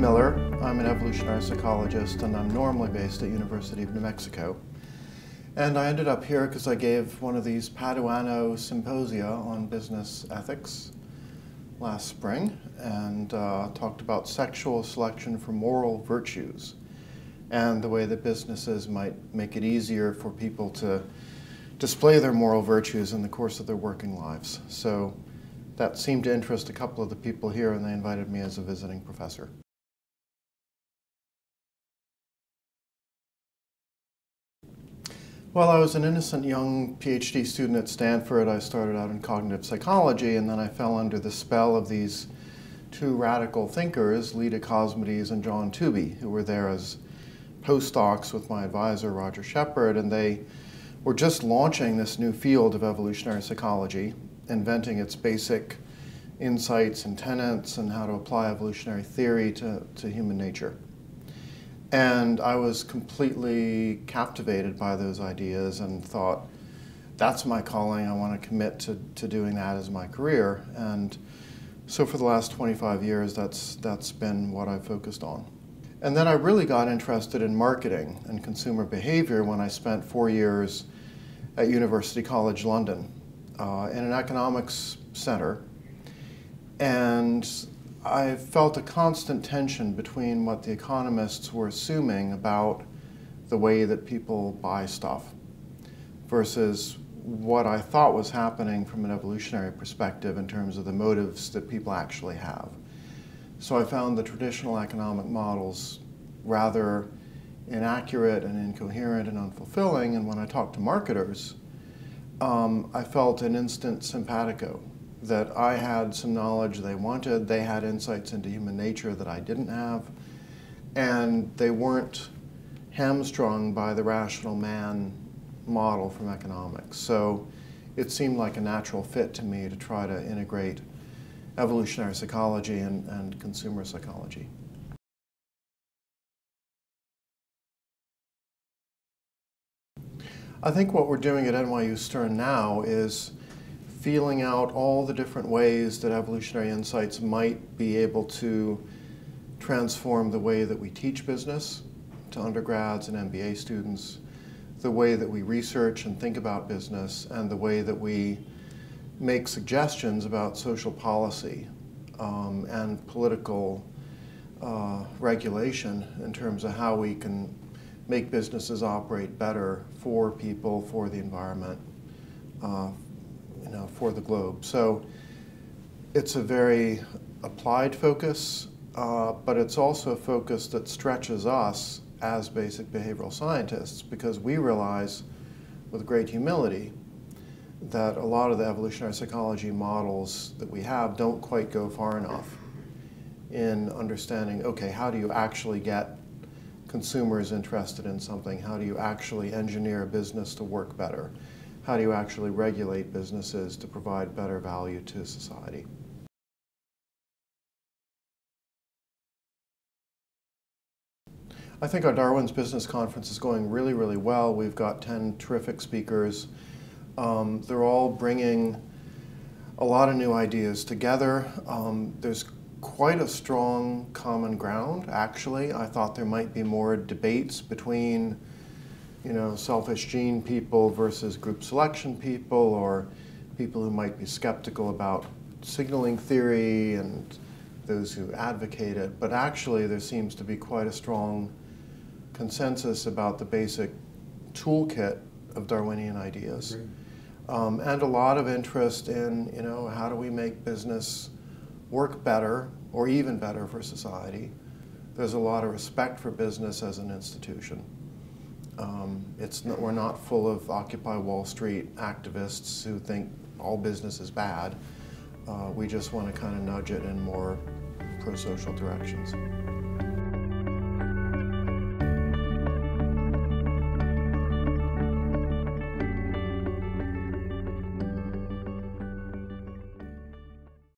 Miller. I'm an evolutionary psychologist, and I'm normally based at University of New Mexico. And I ended up here because I gave one of these Paduano symposia on business ethics last spring, and talked about sexual selection for moral virtues and the way that businesses might make it easier for people to display their moral virtues in the course of their working lives. So that seemed to interest a couple of the people here, and they invited me as a visiting professor. Well, I was an innocent young PhD student at Stanford. I started out in cognitive psychology, and then I fell under the spell of these two radical thinkers, Leda Cosmides and John Tooby, who were there as postdocs with my advisor, Roger Shepard, and they were just launching this new field of evolutionary psychology, inventing its basic insights and tenets and how to apply evolutionary theory to human nature. And I was completely captivated by those ideas and thought, that's my calling, I want to commit to doing that as my career. And so for the last 25 years, that's been what I've focused on. And then I really got interested in marketing and consumer behavior when I spent 4 years at University College London in an economics center. And I felt a constant tension between what the economists were assuming about the way that people buy stuff versus what I thought was happening from an evolutionary perspective in terms of the motives that people actually have. So I found the traditional economic models rather inaccurate and incoherent and unfulfilling, and when I talked to marketers, I felt an instant simpatico, that I had some knowledge they wanted, they had insights into human nature that I didn't have, and they weren't hamstrung by the rational man model from economics. So it seemed like a natural fit to me to try to integrate evolutionary psychology and consumer psychology. I think what we're doing at NYU Stern now is feeling out all the different ways that evolutionary insights might be able to transform the way that we teach business to undergrads and MBA students, the way that we research and think about business, and the way that we make suggestions about social policy and political regulation in terms of how we can make businesses operate better for people, for the environment, for the globe. So it's a very applied focus, but it's also a focus that stretches us as basic behavioral scientists, because we realize with great humility that a lot of the evolutionary psychology models that we have don't quite go far enough in understanding, okay, how do you actually get consumers interested in something? How do you actually engineer a business to work better? How do you actually regulate businesses to provide better value to society? I think our Darwin's Business Conference is going really, really well. We've got 10 terrific speakers. They're all bringing a lot of new ideas together. There's quite a strong common ground, actually. I thought there might be more debates between, selfish gene people versus group selection people, or people who might be skeptical about signaling theory and those who advocate it. But actually, there seems to be quite a strong consensus about the basic toolkit of Darwinian ideas. And a lot of interest in, how do we make business work better, or even better for society. There's a lot of respect for business as an institution. We're not full of Occupy Wall Street activists who think all business is bad. We just want to kind of nudge it in more pro-social directions.